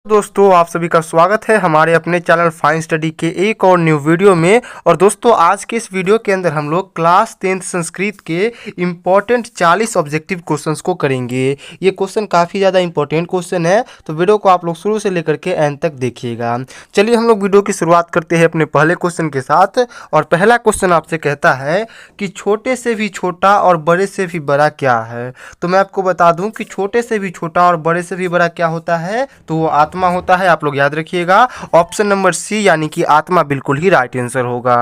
दोस्तों आप सभी का स्वागत है हमारे अपने चैनल फाइन स्टडी के एक और न्यू वीडियो में। और दोस्तों आज के इस वीडियो के अंदर हम लोग क्लास 10th संस्कृत के इम्पोर्टेंट 40 ऑब्जेक्टिव क्वेश्चंस को करेंगे। ये क्वेश्चन काफ़ी ज़्यादा इंपॉर्टेंट क्वेश्चन है, तो वीडियो को आप लोग शुरू से लेकर के एंड तक देखिएगा। चलिए हम लोग वीडियो की शुरुआत करते हैं अपने पहले क्वेश्चन के साथ। और पहला क्वेश्चन आपसे कहता है कि छोटे से भी छोटा और बड़े से भी बड़ा क्या है। तो मैं आपको बता दूँ कि छोटे से भी छोटा और बड़े से भी बड़ा क्या होता है, तो वो आत्मा होता है। आप लोग याद रखिएगा, ऑप्शन नंबर सी यानी कि आत्मा बिल्कुल ही राइट आंसर होगा।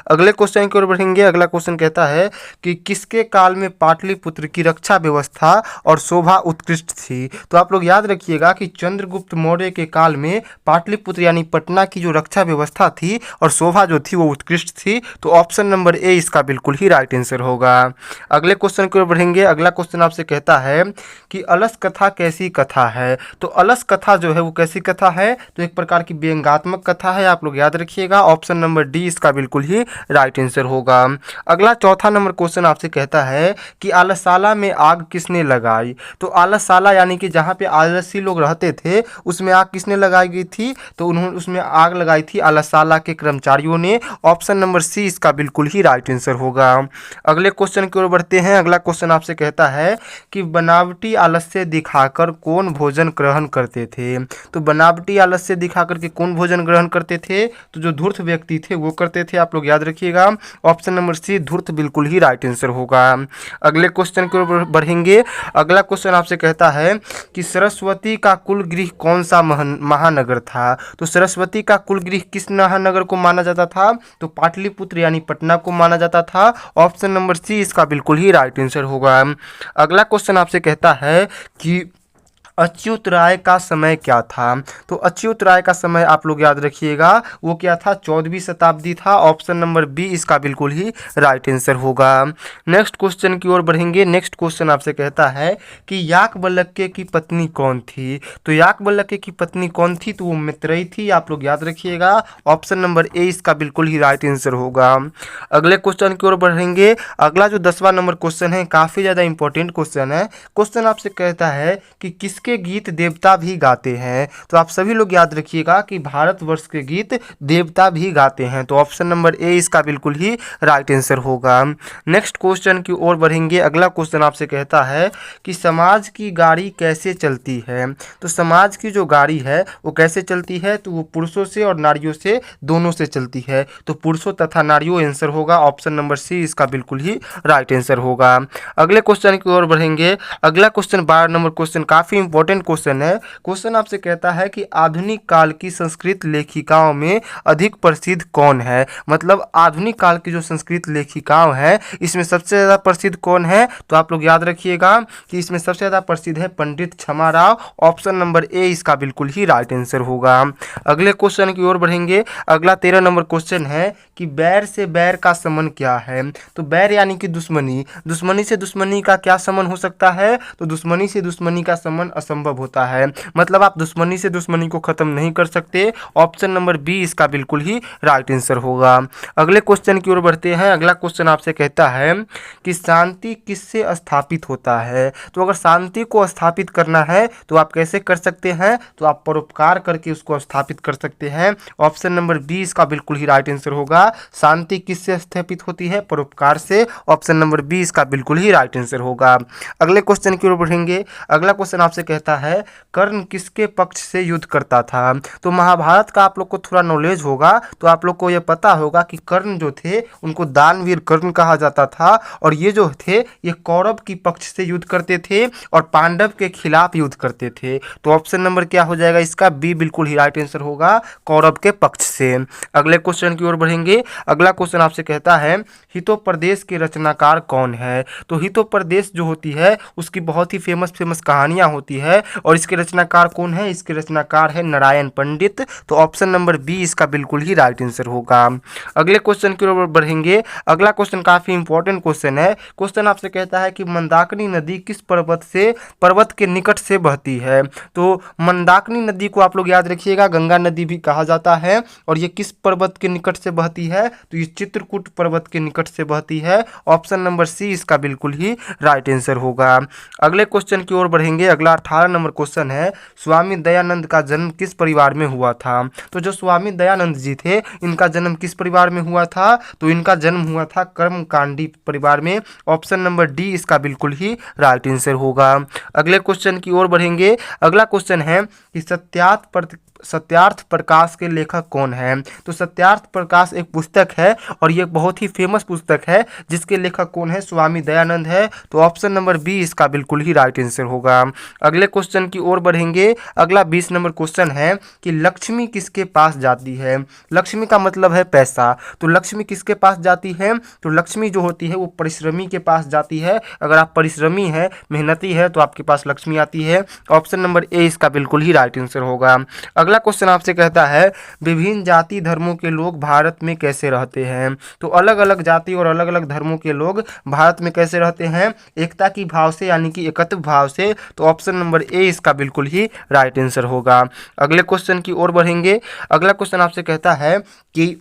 अगले क्वेश्चन की ओर बढ़ेंगे। अगला क्वेश्चन कहता है कि किसके काल में पाटलिपुत्र की रक्षा व्यवस्था और शोभा उत्कृष्ट थी। तो आप लोग याद रखिएगा कि चंद्रगुप्त मौर्य के काल में पाटलिपुत्र यानी पटना की जो रक्षा व्यवस्था थी और शोभा जो थी वो उत्कृष्ट थी। तो ऑप्शन नंबर ए इसका बिल्कुल ही राइट आंसर होगा। अगले क्वेश्चन की ओर बढ़ेंगे। अगला क्वेश्चन आपसे कहता है कि अलस कथा कैसी कथा है। तो अलस कथा जो है वो कैसी कथा है, तो एक प्रकार की व्यंग्यात्मक कथा है। आप लोग याद रखिएगा, ऑप्शन नंबर डी इसका बिल्कुल ही राइट आंसर होगा। अगला चौथा नंबर क्वेश्चन आपसे कहता है कि आलसशाला में आग किसने लगाई। तो आलसशाला यानी कि जहाँ पे आलसी लोग रहते थे उसमें आग किसने लगाई गई थी, तो उन्होंने उसमें आग लगाई थी आलसशाला के कर्मचारियों ने। ऑप्शन नंबर सी इसका बिल्कुल ही राइट आंसर होगा। अगले क्वेश्चन की ओर बढ़ते हैं। अगला क्वेश्चन आपसे कहता है कि बनावटी आलस्य दिखाकर कौन भोजन ग्रहण करते थे। तो बनावटी आलस्य दिखाकर के कौन भोजन ग्रहण करते थे, तो जो धूर्त व्यक्ति थे वो करते थे। आप लोग याद रखिएगा, ऑप्शन नंबर सी धूर्त बिल्कुल ही राइट आंसर होगा। अगले क्वेश्चन की ओर बढ़ेंगे। अगला क्वेश्चन आपसे कहता है कि सरस्वती का कुल गृह कौन सा महानगर था। तो सरस्वती का कुल गृह किस महानगर को माना जाता था, तो पाटलिपुत्र यानी पटना को माना जाता था। ऑप्शन नंबर सी इसका बिल्कुल ही राइट आंसर होगा। अगला क्वेश्चन आपसे कहता है कि अच्युत राय का समय क्या था। तो अच्युत राय का समय आप लोग याद रखिएगा, वो क्या था, 14वीं शताब्दी था। ऑप्शन नंबर बी इसका बिल्कुल ही राइट आंसर होगा। नेक्स्ट क्वेश्चन की ओर बढ़ेंगे। नेक्स्ट क्वेश्चन आपसे कहता है कि याज्ञवल्क्य की पत्नी कौन थी। तो याज्ञवल्क्य की पत्नी कौन थी, तो वो मैत्रेयी थी। आप लोग याद रखिएगा, ऑप्शन नंबर ए इसका बिल्कुल ही राइट आंसर होगा। अगले क्वेश्चन की ओर बढ़ेंगे। अगला जो 10वां नंबर क्वेश्चन है काफ़ी ज़्यादा इंपॉर्टेंट क्वेश्चन है। क्वेश्चन आपसे कहता है कि किसके गीत देवता भी गाते हैं। तो आप सभी लोग याद रखिएगा कि भारतवर्ष के गीत देवता भी गाते हैं। तो ऑप्शन नंबर ए इसका बिल्कुल ही राइट आंसर होगा। नेक्स्ट क्वेश्चन की ओर बढ़ेंगे। अगला क्वेश्चन आपसे कहता है कि समाज की गाड़ी कैसे चलती है। तो समाज की जो गाड़ी है वो कैसे चलती है, तो वो पुरुषों से और नारियों से दोनों से चलती है। तो पुरुषों तथा नारियों आंसर होगा। ऑप्शन नंबर सी इसका बिल्कुल ही राइट आंसर होगा। अगले क्वेश्चन की ओर बढ़ेंगे। अगला क्वेश्चन 12 नंबर क्वेश्चन काफ़ी इंपॉर्टेंट क्वेश्चन है। क्वेश्चन आपसे कहता है कि आधुनिक काल की संस्कृत लेखिकाओं में अधिक प्रसिद्ध कौन है। मतलब आधुनिक काल की जो संस्कृत लेखिकाओं हैं इसमें सबसे ज़्यादा प्रसिद्ध कौन है, तो आप लोग याद रखिएगा कि इसमें सबसे ज़्यादा प्रसिद्ध है पंडित क्षमाराव। ऑप्शन नंबर ए इसका बिल्कुल ही राइट आंसर होगा। अगले क्वेश्चन की ओर बढ़ेंगे। अगला 13 नंबर क्वेश्चन है कि बैर से बैर का समन क्या है। तो बैर यानी कि दुश्मनी, दुश्मनी से दुश्मनी का क्या समन हो सकता है, तो दुश्मनी से दुश्मनी का समन असंभव होता है। मतलब आप दुश्मनी से दुश्मनी को खत्म नहीं कर सकते। ऑप्शन नंबर बी इसका बिल्कुल ही राइट आंसर होगा। अगले क्वेश्चन की ओर बढ़ते हैं। अगला क्वेश्चन आपसे कहता है कि शांति किससे स्थापित होता है। तो अगर शांति को स्थापित करना है तो आप कैसे कर सकते हैं, तो आप परोपकार करके उसको स्थापित कर सकते हैं। ऑप्शन नंबर बी इसका बिल्कुल ही राइट आंसर होगा। शांति किससे स्थापित होती है, परोपकार से। ऑप्शन नंबर बी इसका बिल्कुल ही राइट आंसर होगा। अगले क्वेश्चन की ओर बढ़ेंगे। अगला क्वेश्चन आपसे कहता है कर्ण किसके पक्ष से युद्ध करता था। तो महाभारत का आप लोग को थोड़ा नॉलेज होगा, तो आप लोग को यह पता होगा कि कर्ण जो थे उनको दानवीर कर्ण कहा जाता था। और ये जो थे ये कौरव की पक्ष से युद्ध करते थे और पांडव के खिलाफ युद्ध करते थे। तो ऑप्शन नंबर क्या हो जाएगा इसका, बी बिल्कुल ही राइट आंसर होगा, कौरव के पक्ष से। अगले क्वेश्चन की ओर बढ़ेंगे। अगला क्वेश्चन आपसे कहता है हितोपदेश के रचनाकार कौन है। तो हितोपदेश जो होती है उसकी बहुत ही फेमस कहानियां होती है। और इसके रचनाकार कौन है, इसके रचनाकार है नारायण पंडित। तो ऑप्शन नंबर बी इसका बिल्कुल ही राइट आंसर होगा। अगले क्वेश्चन की ओर बढ़ेंगे। अगला क्वेश्चन काफी इंपॉर्टेंट क्वेश्चन है। क्वेश्चन आपसे कहता है कि मंदाकिनी नदी किस पर्वत के निकट से बहती है। तो मंदाकिनी नदी को आप लोग याद रखिएगा गंगा नदी भी कहा जाता है। और ये किस पर्वत के निकट से बहती है, तो ये चित्रकूट पर्वत के निकट से बहती है। ऑप्शन नंबर सी इसका बिल्कुल ही राइट आंसर होगा। अगले क्वेश्चन की ओर बढ़ेंगे। अगला 18 नंबर क्वेश्चन है, स्वामी दयानंद का जन्म किस परिवार में हुआ था? तो जो स्वामी दयानंद जी थे, इनका जन्म किस परिवार में हुआ था? तो इनका जन्म हुआ था कर्मकांडी परिवार में। ऑप्शन नंबर डी इसका बिल्कुल ही राइट आंसर होगा। अगले क्वेश्चन की ओर बढ़ेंगे। अगला क्वेश्चन है कि सत्यार्थ प्रकाश के लेखक कौन है? तो सत्यार्थ प्रकाश एक पुस्तक है और ये बहुत ही फेमस पुस्तक है, जिसके लेखक कौन है? स्वामी दयानंद है। तो ऑप्शन नंबर बी इसका बिल्कुल ही राइट आंसर होगा। अगले क्वेश्चन की ओर बढ़ेंगे। अगला 20 नंबर क्वेश्चन है कि लक्ष्मी किसके पास जाती है? लक्ष्मी का मतलब है पैसा, तो लक्ष्मी किसके पास जाती है? तो लक्ष्मी जो होती है वो परिश्रमी के पास जाती है। अगर आप परिश्रमी है, मेहनती है, तो आपके पास लक्ष्मी आती है। ऑप्शन नंबर ए इसका बिल्कुल ही राइट आंसर होगा। अगला क्वेश्चन आपसे कहता है विभिन्न जाति धर्मों के लोग भारत में कैसे रहते हैं? तो अलग अलग जाति और अलग अलग धर्मों के लोग भारत में कैसे रहते हैं? एकता की भाव से, यानी कि एकत्व भाव से। तो ऑप्शन नंबर ए इसका बिल्कुल ही राइट आंसर होगा। अगले क्वेश्चन की ओर बढ़ेंगे। अगला क्वेश्चन आपसे कहता है कि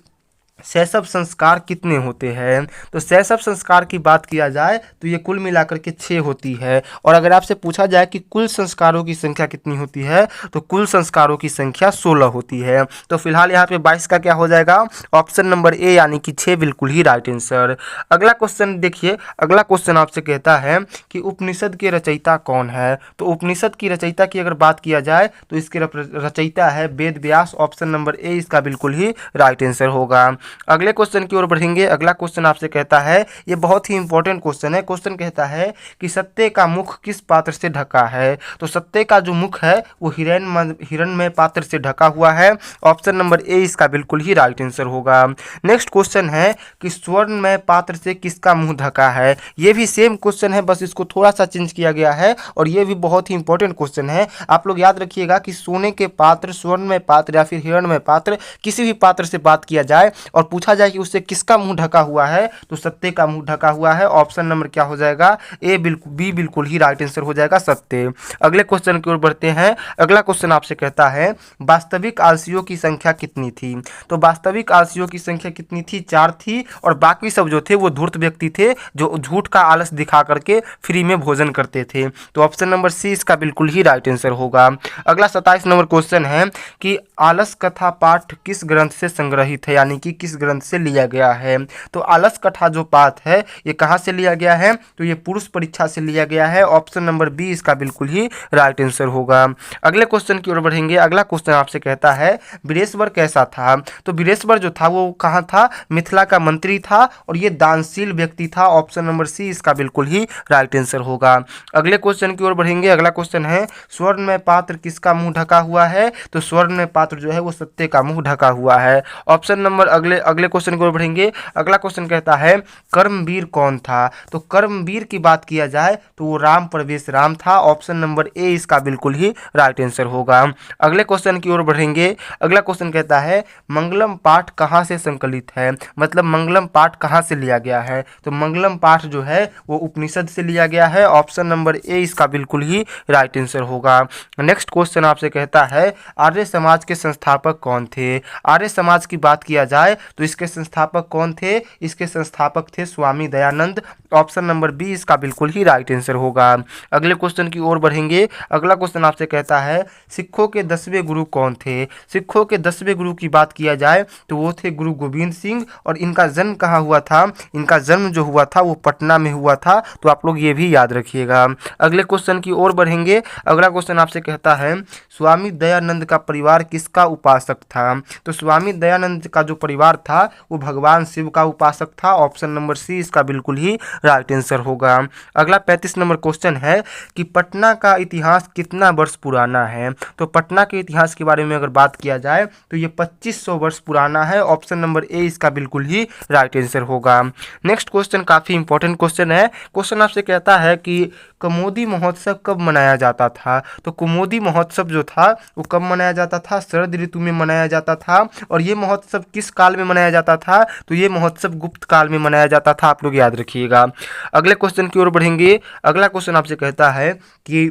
शैशव संस्कार कितने होते हैं? तो शैशव संस्कार की बात किया जाए तो ये कुल मिलाकर के 6 होती है। और अगर आपसे पूछा जाए कि कुल संस्कारों की संख्या कितनी होती है, तो कुल संस्कारों की संख्या 16 होती है। तो फिलहाल यहाँ पे 22 का क्या हो जाएगा? ऑप्शन नंबर ए यानी कि 6 बिल्कुल ही राइट आंसर। अगला क्वेश्चन देखिए। अगला क्वेश्चन आपसे कहता है कि उपनिषद के रचयिता कौन है? तो उपनिषद की रचयिता की अगर बात किया जाए तो इसके रचयिता है Ved Vyas. Option number A इसका बिल्कुल ही राइट आंसर होगा। अगले क्वेश्चन की ओर बढ़ेंगे। अगला क्वेश्चन आपसे कहता है, ये बहुत ही इंपॉर्टेंट क्वेश्चन है। क्वेश्चन कहता है कि सत्य का मुख किस पात्र से ढका है? तो सत्य का जो मुख है वो हिरण्मय पात्र से ढका हुआ है। ऑप्शन नंबर ए इसका बिल्कुल ही राइट आंसर होगा। नेक्स्ट क्वेश्चन है कि स्वर्णमय पात्र से किसका मुंह ढका है? ये भी सेम क्वेश्चन है, बस इसको थोड़ा सा चेंज किया गया है और ये भी बहुत ही इंपॉर्टेंट क्वेश्चन है। आप लोग याद रखिएगा कि सोने के पात्र, स्वर्णमय पात्र या फिर हिरण्मय पात्र, किसी भी पात्र से बात किया जाए और पूछा जाए कि उससे किसका मुंह ढका हुआ है, तो सत्य का मुंह ढका हुआ है। ऑप्शन नंबर क्या हो जाएगा? ए बी बिल्कुल ही राइट आंसर हो जाएगा, सत्य। अगले क्वेश्चन की ओर बढ़ते हैं। अगला क्वेश्चन आपसे कहता है वास्तविक आलसियों की संख्या कितनी थी? तो वास्तविक आलसियों की संख्या कितनी थी? 4 थी। और बाकी सब जो थे वो धूर्त व्यक्ति थे, जो झूठ का आलस दिखा करके फ्री में भोजन करते थे। तो ऑप्शन नंबर सी इसका बिल्कुल ही राइट आंसर होगा। अगला 27 नंबर क्वेश्चन है कि आलस कथा पाठ किस ग्रंथ से संग्रहित है, यानी कि किस ग्रंथ से लिया गया है? तो आलस कथा जो पाठ है ये कहाँ से लिया गया है? तो ये पुरुष परीक्षा से लिया गया है। ऑप्शन नंबर बी इसका बिल्कुल ही राइट आंसर होगा। अगले क्वेश्चन की ओर बढ़ेंगे। अगला क्वेश्चन आपसे कहता है वीरेश्वर कैसा था? तो वीरेश्वर जो था वो कहाँ था? मिथिला का मंत्री था और ये दानशील व्यक्ति था। ऑप्शन नंबर सी इसका बिल्कुल ही राइट आंसर होगा। अगले क्वेश्चन की ओर बढ़ेंगे। अगला क्वेश्चन है स्वर्णमय पात्र किसका मुंह ढका हुआ है? तो स्वर्णमय पात्र जो है वो सत्य का मुंह ढका हुआ है। ऑप्शन नंबर अगले क्वेश्चन की ओर बढ़ेंगे। अगला क्वेश्चन कहता है कर्मवीर कौन था? तो कर्मवीर की बात किया जाए तो वो राम प्रवेश राम था। ऑप्शन नंबर ए इसका बिल्कुल ही राइट आंसर होगा। अगले क्वेश्चन की ओर बढ़ेंगे। अगला क्वेश्चन कहता है मंगलम पाठ कहाँ से संकलित है? मतलब मंगलम पाठ कहाँ से लिया गया है? तो मंगलम पाठ जो है वो उपनिषद से लिया गया है। ऑप्शन नंबर ए इसका बिल्कुल ही राइट आंसर होगा। नेक्स्ट क्वेश्चन आपसे कहता है आर्य समाज के संस्थापक कौन थे? आर्य समाज की बात किया जाए तो इसके संस्थापक कौन थे? इसके संस्थापक थे Swami Dayanand. Option number B इसका बिल्कुल ही राइट आंसर होगा। अगले क्वेश्चन की ओर बढ़ेंगे। अगला क्वेश्चन आपसे कहता है सिखों के 10वें गुरु कौन थे? सिखों के 10वें गुरु की बात किया जाए तो वो थे गुरु गोविंद सिंह। और इनका जन्म कहाँ हुआ था? इनका जन्म जो हुआ था वो पटना में हुआ था। तो आप लोग ये भी याद रखिएगा। अगले क्वेश्चन की ओर बढ़ेंगे। अगला क्वेश्चन आपसे कहता है स्वामी दयानंद का परिवार किसका उपासक था? तो स्वामी दयानंद का जो परिवार था वो भगवान शिव का उपासक था। ऑप्शन नंबर सी इसका बिल्कुल ही राइट आंसर होगा। अगला 35 नंबर क्वेश्चन है कि पटना का इतिहास कितना वर्ष पुराना है? तो पटना के इतिहास के बारे में अगर बात किया जाए तो ये 2500 वर्ष पुराना है। ऑप्शन नंबर ए इसका बिल्कुल ही राइट आंसर होगा। नेक्स्ट क्वेश्चन काफ़ी इंपॉर्टेंट क्वेश्चन है। क्वेश्चन आपसे कहता है कि कुमुदी महोत्सव कब मनाया जाता था? तो कुमुदी महोत्सव जो था वो कब मनाया जाता था? शरद ऋतु में मनाया जाता था। और ये महोत्सव किस काल में मनाया जाता था? तो ये महोत्सव गुप्त काल में मनाया जाता था। आप लोग याद रखिएगा। अगले क्वेश्चन की ओर बढ़ेंगे। अगला क्वेश्चन आपसे कहता है कि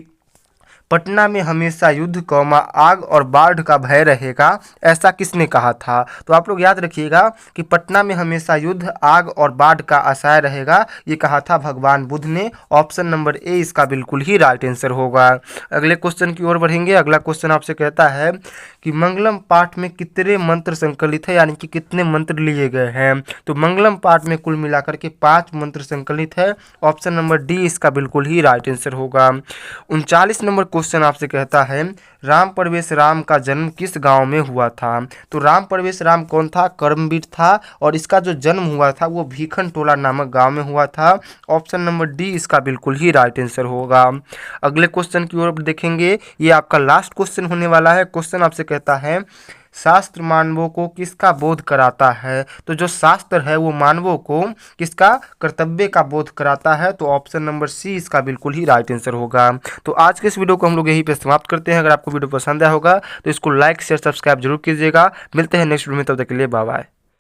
पटना में हमेशा युद्ध कौमा आग और बाढ़ का भय रहेगा, ऐसा किसने कहा था? तो आप लोग याद रखिएगा कि पटना में हमेशा युद्ध आग और बाढ़ का आशय रहेगा, ये कहा था भगवान बुद्ध ने। ऑप्शन नंबर ए इसका बिल्कुल ही राइट आंसर होगा। अगले क्वेश्चन की ओर बढ़ेंगे। अगला क्वेश्चन आपसे कहता है कि मंगलम पाठ में कितने मंत्र संकलित है, यानी कि कितने मंत्र लिए गए हैं? तो मंगलम पाठ में कुल मिलाकर के 5 मंत्र संकलित है। ऑप्शन नंबर डी इसका बिल्कुल ही राइट आंसर होगा। 39 नंबर क्वेश्चन आपसे कहता है राम परवेश राम का जन्म किस गांव में हुआ था? तो राम परवेश राम कौन था? कर्मवीर था, और इसका जो जन्म हुआ था वो भीखन टोला नामक गांव में हुआ था। ऑप्शन नंबर डी इसका बिल्कुल ही राइट आंसर होगा। अगले क्वेश्चन की ओर देखेंगे। ये आपका लास्ट क्वेश्चन होने वाला है। क्वेश्चन आपसे कहता है शास्त्र मानवों को किसका बोध कराता है? तो जो शास्त्र है वो मानवों को किसका? कर्तव्य का बोध कराता है। तो ऑप्शन नंबर सी इसका बिल्कुल ही राइट आंसर होगा। तो आज के इस वीडियो को हम लोग यहीं पे समाप्त करते हैं। अगर आपको वीडियो पसंद आया होगा तो इसको लाइक शेयर सब्सक्राइब जरूर कीजिएगा। मिलते हैं नेक्स्ट वीडियो में, तब तक के लिए बाय बाय।